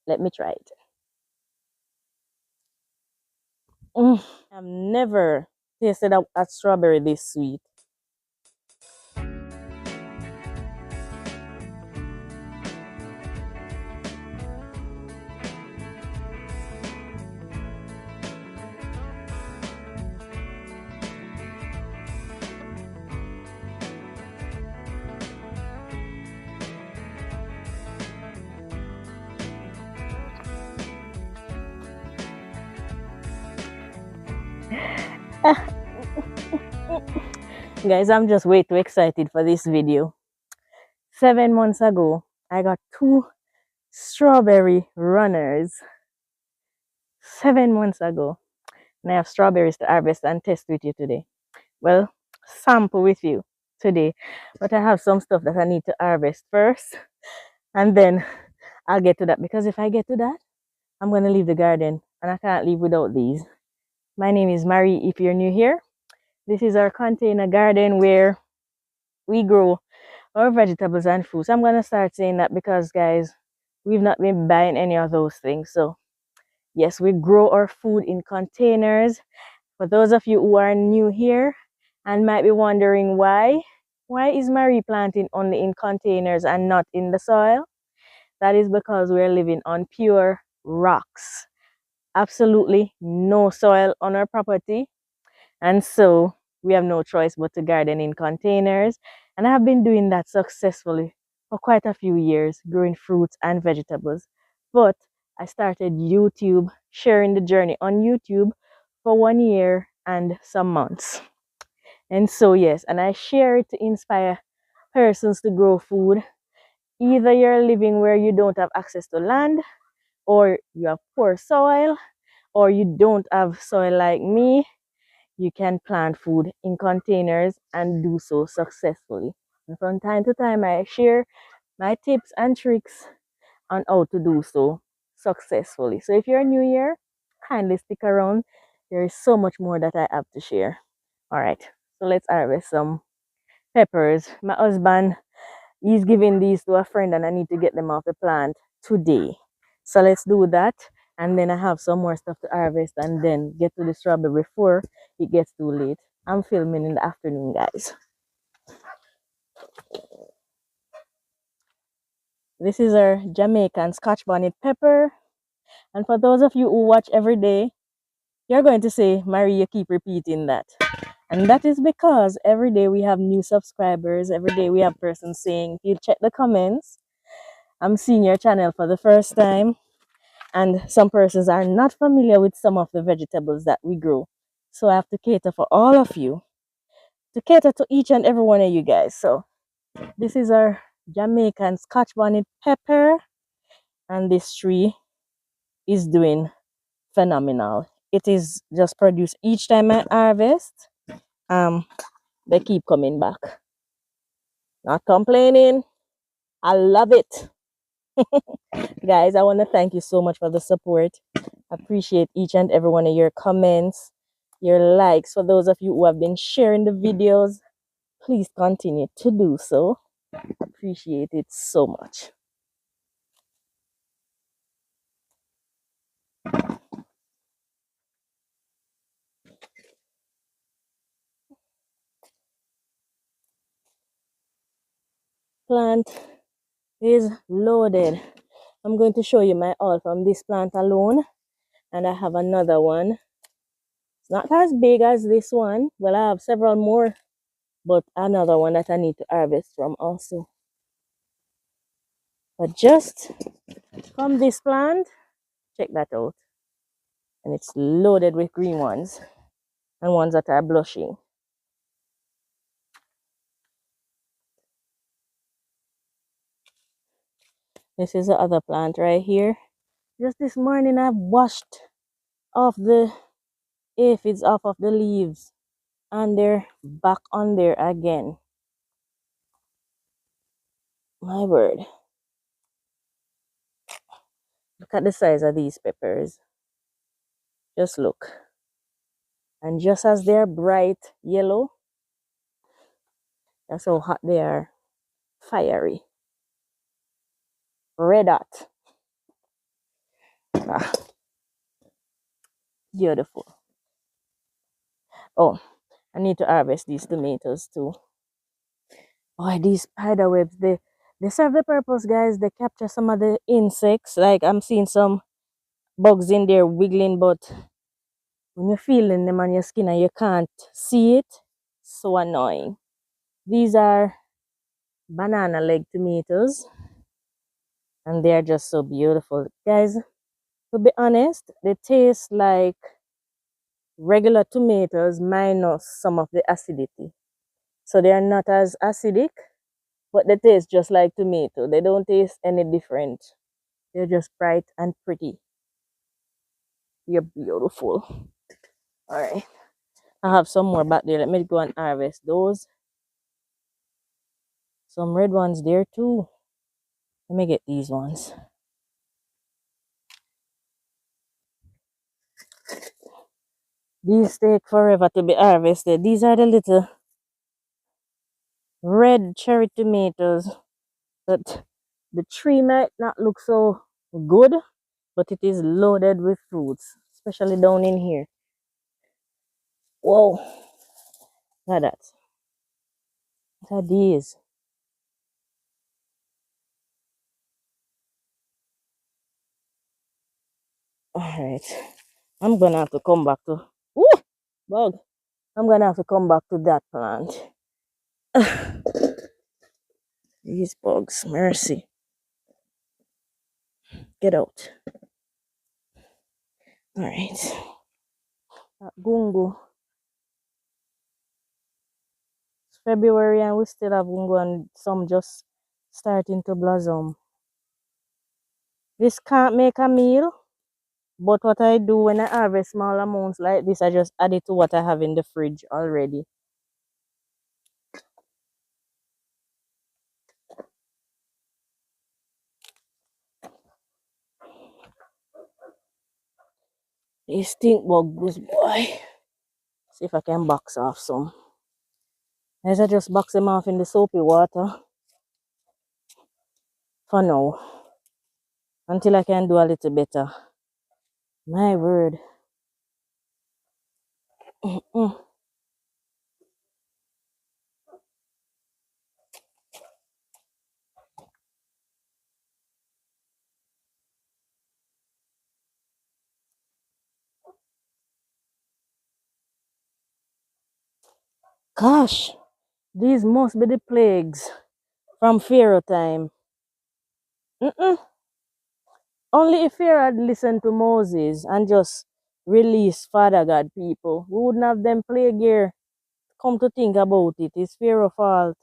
Let me try it. I've never tasted a strawberry this sweet. Guys, I'm just way too excited for this video. 7 months ago, I got 2 strawberry runners. 7 months ago. And I have strawberries to harvest and test with you today. Well, sample with you today. But I have some stuff that I need to harvest first. And then I'll get to that. Because if I get to that, I'm going to leave the garden. And I can't leave without these. My name is Marie. If you're new here, this is our container garden where we grow our vegetables and fruits. I'm going to start saying that because, guys, we've not been buying any of those things. So, yes, we grow our food in containers. For those of you who are new here and might be wondering why is Marie planting only in containers and not in the soil? That is because we're living on pure rocks. Absolutely no soil on our property. And so we have no choice but to garden in containers. And I have been doing that successfully for quite a few years, growing fruits and vegetables. But I started YouTube, sharing the journey on YouTube for 1 year and some months. And so, yes, and I share it to inspire persons to grow food. Either you're living where you don't have access to land, or you have poor soil, or you don't have soil like me, you can plant food in containers and do so successfully. And from time to time, I share my tips and tricks on how to do so successfully. So if you're new here, kindly stick around. There is so much more that I have to share. All right, so let's harvest some peppers. My husband, he's giving these to a friend and I need to get them off the plant today. So let's do that. And then I have some more stuff to harvest and then get to the strawberry before it gets too late. I'm filming in the afternoon, guys. This is our Jamaican Scotch bonnet pepper. And for those of you who watch every day, you're going to say, Marie, you keep repeating that. And that is because every day we have new subscribers. Every day we have persons saying, you check the comments, I'm seeing your channel for the first time. And some persons are not familiar with some of the vegetables that we grow. So I have to cater for all of you, to cater to each and every one of you guys. So this is our Jamaican Scotch bonnet pepper. And this tree is doing phenomenal. It is just produced each time I harvest. They keep coming back. Not complaining. I love it. Guys, I want to thank you so much for the support. Appreciate each and every one of your comments, your likes. For those of you who have been sharing the videos, please continue to do so. Appreciate it so much. Plant is loaded. I'm going to show you my haul from this plant alone. And I have another one. It's not as big as this one. Well, I have several more, but another one that I need to harvest from also. But just from this plant, check that out. And it's loaded with green ones and ones that are blushing. This is the other plant right here. Just this morning I've washed off the aphids off of the leaves and they're back on there again. My word. Look at the size of these peppers. Just look. And just as they're bright yellow, that's how hot they are. Fiery. Red hot. Jamaica. Beautiful. Oh, I need to harvest these tomatoes too. Oh, these spider webs, they serve the purpose, guys. They capture some of the insects. Like I'm seeing some bugs in there wiggling, but when you're feeling them on your skin and you can't see it, so annoying. These are banana leg tomatoes, and they're just so beautiful. Guys, to be honest, they taste like regular tomatoes minus some of the acidity. So they are not as acidic, but they taste just like tomato. They don't taste any different. They're just bright and pretty. You're beautiful. All right. I have some more back there. Let me go and harvest those. Some red ones there too. Let me get these ones. These take forever to be harvested. These are the little red cherry tomatoes that the tree might not look so good, but it is loaded with fruits, especially down in here. Whoa, look at that. Look at these. All right, I'm gonna have to come back to. Ooh, bug. I'm gonna have to come back to that plant. These bugs, mercy. Get out. All right. That gungo. It's February and we still have gungo and some just starting to blossom. This can't make a meal, but what I do when I harvest small amounts like this, I just add it to what I have in the fridge already. These stink bugs, boy. See if I can box off some. As I just box them off in the soapy water for now. Until I can do a little better. My word. Mm. Gosh, these must be the plagues from Pharaoh time. Mm-mm. Only if Pharaoh had listened to Moses and just released Father God people, we wouldn't have them plague here. Come to think about it, it's Pharaoh's fault.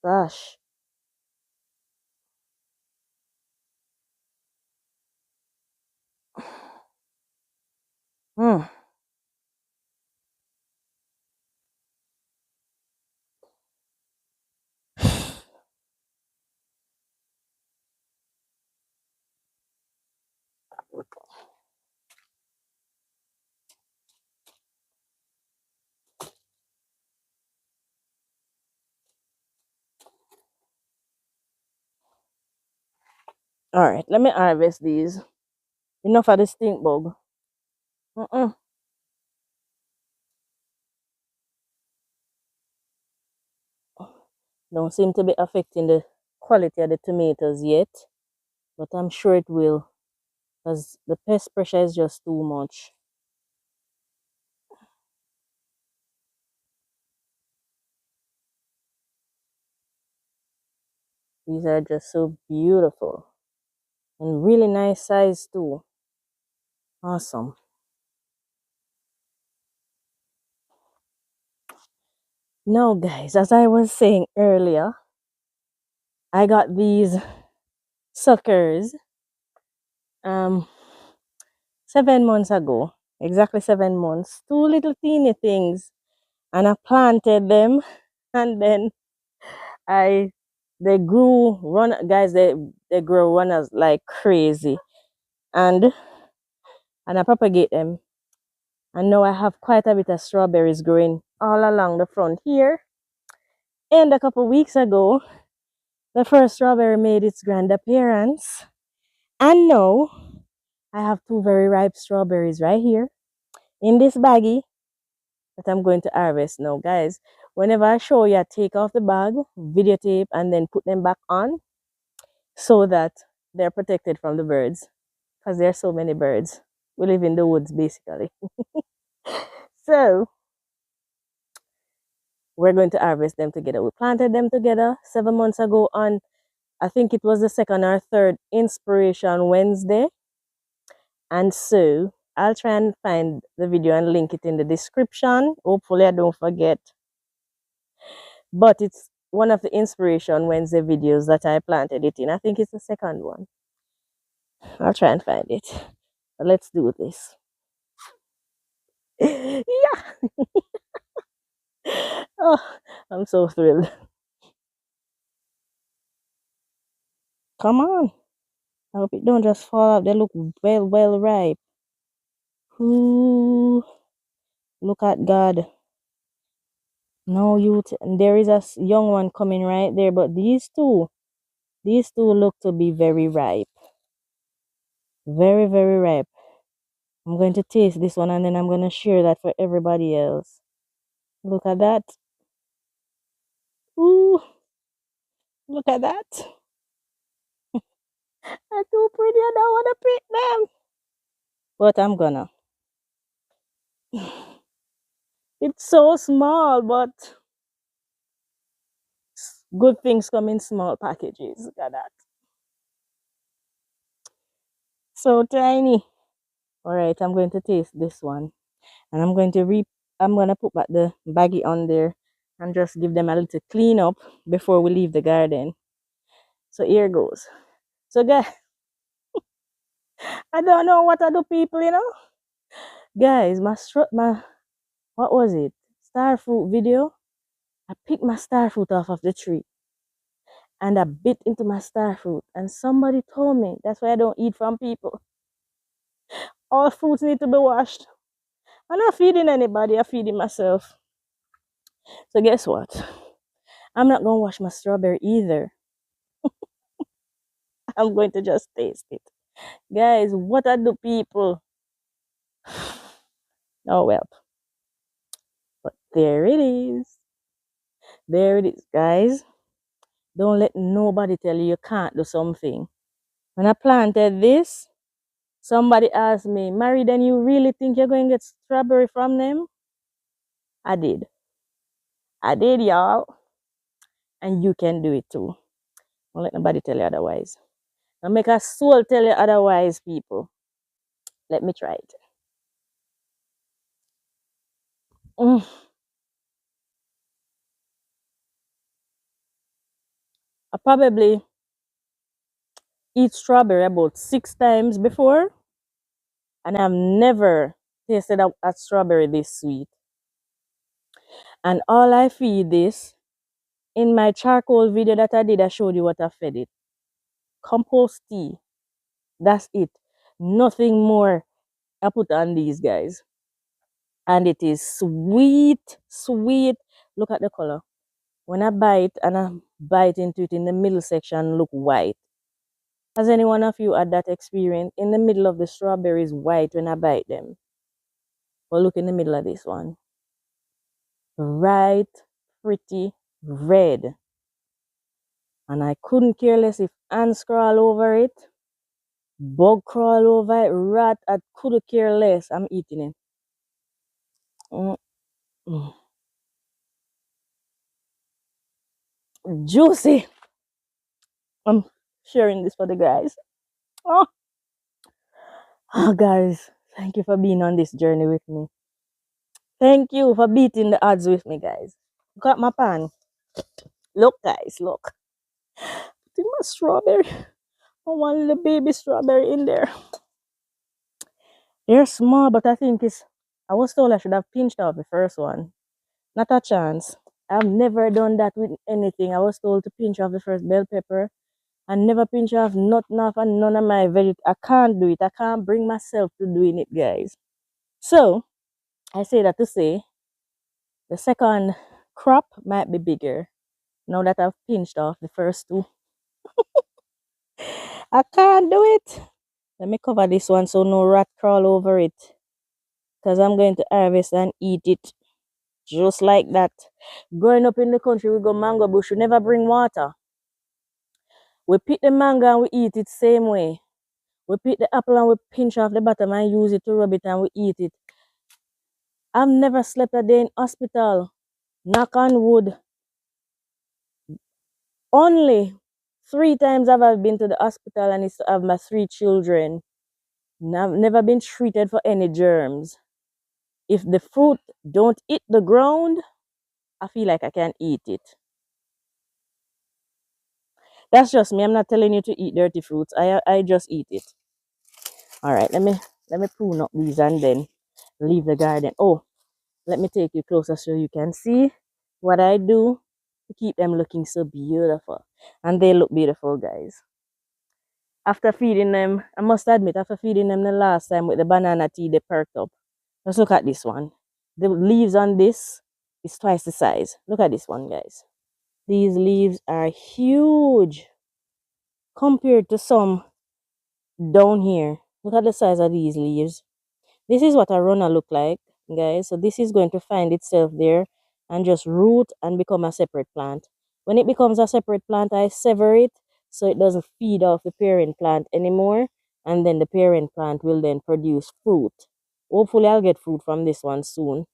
Gosh. Hmm. Alright, let me harvest these. Enough of the stink bug. Mm-mm. Don't seem to be affecting the quality of the tomatoes yet, but I'm sure it will because the pest pressure is just too much. These are just so beautiful and really nice size too. Awesome. Now, guys, as I was saying earlier, I got these suckers 7 months ago, exactly 7 months. Two little teeny things, and I planted them, and then I they grew run guys they grow runners like crazy, and I propagate them, and now I have quite a bit of strawberries growing all along the front here. And a couple weeks ago, the first strawberry made its grand appearance, And now I have two very ripe strawberries right here in this baggie that I'm going to harvest now, guys. Whenever I show you, I take off the bag, videotape, and then put them back on so that they're protected from the birds because there are so many birds. We live in the woods basically. So we're going to harvest them together. We planted them together 7 months ago on, I think it was the second or third Inspiration Wednesday. And so I'll try and find the video and link it in the description. Hopefully I don't forget. But it's one of the Inspiration Wednesday videos that I planted it in. I think it's the second one. I'll try and find it. But let's do this. Yeah. Oh, I'm so thrilled. Come on. I hope it don't just fall out. They look well ripe. Ooh, look at God. No youth. And there is a young one coming right there. But these two look to be very ripe. Very ripe. I'm going to taste this one and then I'm going to share that for everybody else. Look at that. Ooh, look at that. They're too pretty. I don't want to pick them. But I'm gonna. It's so small, but good things come in small packages. Look at that. So tiny. All right, I'm going to taste this one. And I'm gonna put back the baggie on there and just give them a little clean up before we leave the garden. So here goes. So guys, I don't know what other people, Guys, my what was it? Star fruit video. I picked my star fruit off of the tree and I bit into my star fruit. And somebody told me that's why I don't eat from people. All fruits need to be washed. I'm not feeding anybody, I'm feeding myself. So guess what? I'm not gonna wash my strawberry either. I'm going to just taste it. Guys, what are the people? Oh well. But there it is. There it is, guys. Don't let nobody tell you you can't do something. When I planted this, somebody asked me, Mary, then you really think you're going to get strawberry from them? I did. I did, y'all. And you can do it too. Don't let nobody tell you otherwise. Don't make a soul tell you otherwise, people. Let me try it. Mm. I probably eat strawberry about 6 times before, and I've never tasted a strawberry this sweet. And all I feed this in my charcoal video that I did, I showed you what I fed it. Compost tea. That's it. Nothing more I put on these guys. And it is sweet, sweet. Look at the color. When I bite and I bite into it in the middle section, look white. Has any one of you had that experience? In the middle of the strawberries white when I bite them. Well, look in the middle of this one. Right, pretty red. And I couldn't care less if ants crawl over it, bug crawl over it, rat, I couldn't care less. I'm eating it. Mm -mm. Juicy. I'm sharing this for the guys. Oh. Oh, guys, thank you for being on this journey with me. Thank you for beating the odds with me, guys. Look at my pan. Look, guys, look. Putting my strawberry. I want little baby strawberry in there. They're small, but I think I was told I should have pinched out the first one. Not a chance. I've never done that with anything. I was told to pinch off the first bell pepper and never pinch off nothing off and none of my veggies. I can't do it. I can't bring myself to doing it, guys. So, I say that to say, the second crop might be bigger now that I've pinched off the first two. I can't do it. Let me cover this one so no rat crawl over it. Because I'm going to harvest and eat it. Just like that. Growing up in the country, we go mango bush. We never bring water. We pick the mango and we eat it same way. We pick the apple and we pinch off the bottom and use it to rub it and we eat it. I've never slept a day in hospital. Knock on wood. Only 3 times have I been to the hospital and it's to have my 3 children. I've never been treated for any germs. If the fruit don't hit the ground, I feel like I can eat it. That's just me. I'm not telling you to eat dirty fruits. I just eat it. All right, let me prune up these and then leave the garden. Oh, let me take you closer so you can see what I do to keep them looking so beautiful. And they look beautiful, guys. After feeding them, I must admit, after feeding them the last time with the banana tea, they perked up. Let's look at this one. The leaves on this is twice the size. Look at this one, guys. These leaves are huge compared to some down here. Look at the size of these leaves. This is what a runner look like, guys. So this is going to find itself there and just root and become a separate plant. When it becomes a separate plant, I sever it so it doesn't feed off the parent plant anymore. And then the parent plant will then produce fruit. Hopefully I'll get fruit from this one soon.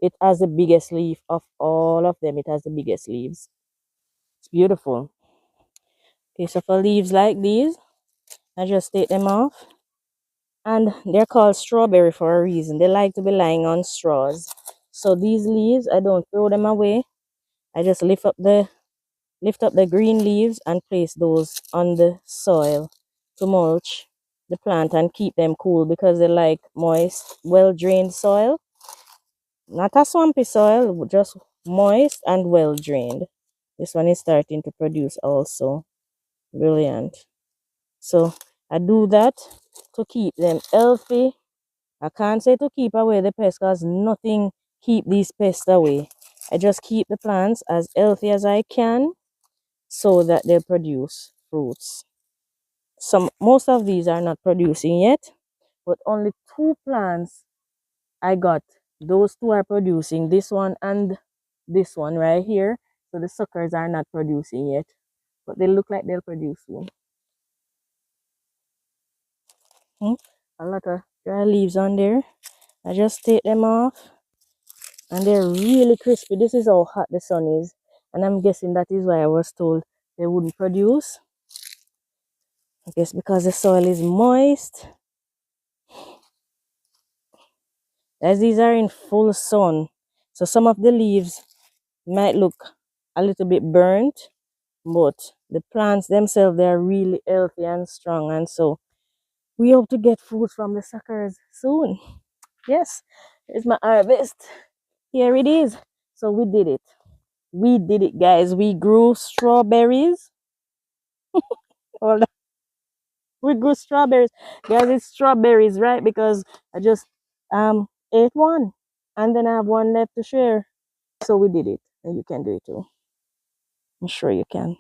It has the biggest leaf of all of them. It has the biggest leaves. It's beautiful. Okay, so for leaves like these, I just take them off. And they're called strawberry for a reason. They like to be lying on straws. So these leaves, I don't throw them away. I just lift up the green leaves and place those on the soil to mulch the plant and keep them cool because they like moist, well-drained soil. Not a swampy soil, just moist and well-drained. This one is starting to produce also. Brilliant. So I do that to keep them healthy. I can't say to keep away the pests because nothing keep these pests away. I just keep the plants as healthy as I can so that they produce fruits. Most of these are not producing yet, but only 2 plants I got. Those 2 are producing, this one and this one right here. So the suckers are not producing yet, but they look like they'll produce soon. A lot of dry leaves on there. I just take them off and they're really crispy. This is how hot the sun is, and I'm guessing that is why I was told they wouldn't produce. I guess because the soil is moist. As these are in full sun, so some of the leaves might look a little bit burnt, but the plants themselves, they are really healthy and strong, and so we hope to get food from the suckers soon. Yes, here's my harvest. Here it is. So we did it. We did it, guys. We grew strawberries. Hold on. We grew strawberries. Guys, it's strawberries, right? Because I just ate one. And then I have one left to share. So we did it. And you can do it too. I'm sure you can.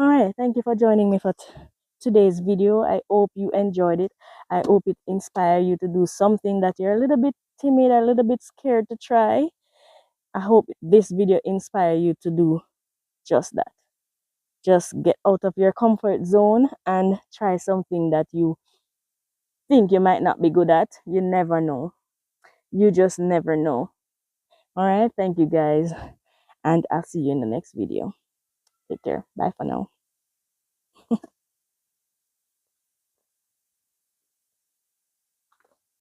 Alright, thank you for joining me for today's video. I hope you enjoyed it. I hope it inspired you to do something that you're a little bit timid, a little bit scared to try. I hope this video inspires you to do just that. Just get out of your comfort zone and try something that you think you might not be good at. You never know. You just never know. All right. Thank you, guys. And I'll see you in the next video. Take care. Bye for now.